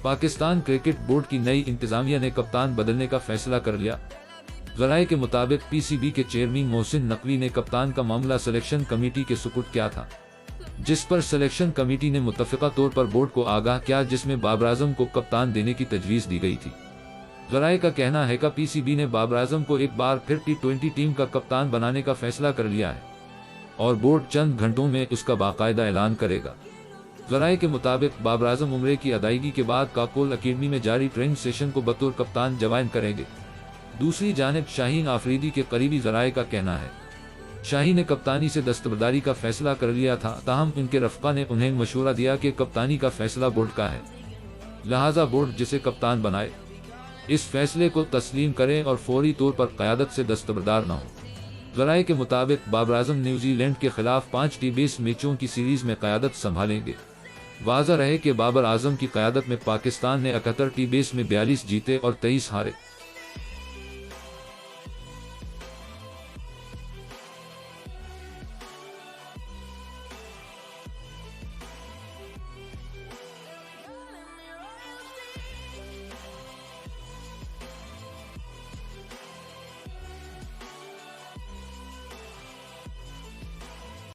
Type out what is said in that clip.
Pakistan cricket board की नई इंतजामिया ने कप्तान बदलने का फैसला कर लिया। ज़राए के मुताबिक पीसीबी के चेयरमैन मोहसिन नकवी ने कप्तान का मामला सिलेक्शन कमेटी के सुपुर्द किया था, जिस पर सिलेक्शन कमेटी ने मुत्तफ़िका तौर पर बोर्ड को आगाह किया, जिसमें बाबर आजम को कप्तान देने की तजवीज़ दी गई थी। ज़राए का कहना है कि पीसीबी ने बाबर आजम को एक बार फिर T20 टीम का कप्तान बनाने का फैसला कर लिया है और बोर्ड चंद घंटों में उसका बाकायदा ऐलान करेगा। ज़राए के मुताबिक बाबर आजम उम्रे की अदायगी के बाद काकोल अकेडमी में जारी ट्रेनिंग सेशन को बतौर कप्तान ज्वाइन करेंगे। दूसरी जानिब शाहीन आफरीदी के करीबी ज़राए का कहना है शाहीन ने कप्तानी से दस्तबरदारी का फैसला कर लिया था, ताहम उनके रफ़्क़ा ने उन्हें मशवरा दिया कि कप्तानी का फैसला बोर्ड का है, लिहाजा बोर्ड जिसे कप्तान बनाए इस फैसले को तस्लीम करें और फौरी तौर पर क़यादत से दस्तबरदार न हो। ज़राए के मुताबिक बाबर आजम न्यूजीलैंड के खिलाफ 5 T20 मैचों की सीरीज़ में क़यादत संभालेंगे। वाज़ा रहे कि बाबर आजम की क़यादत में पाकिस्तान ने 71 T20 में 42 जीते और 23 हारे।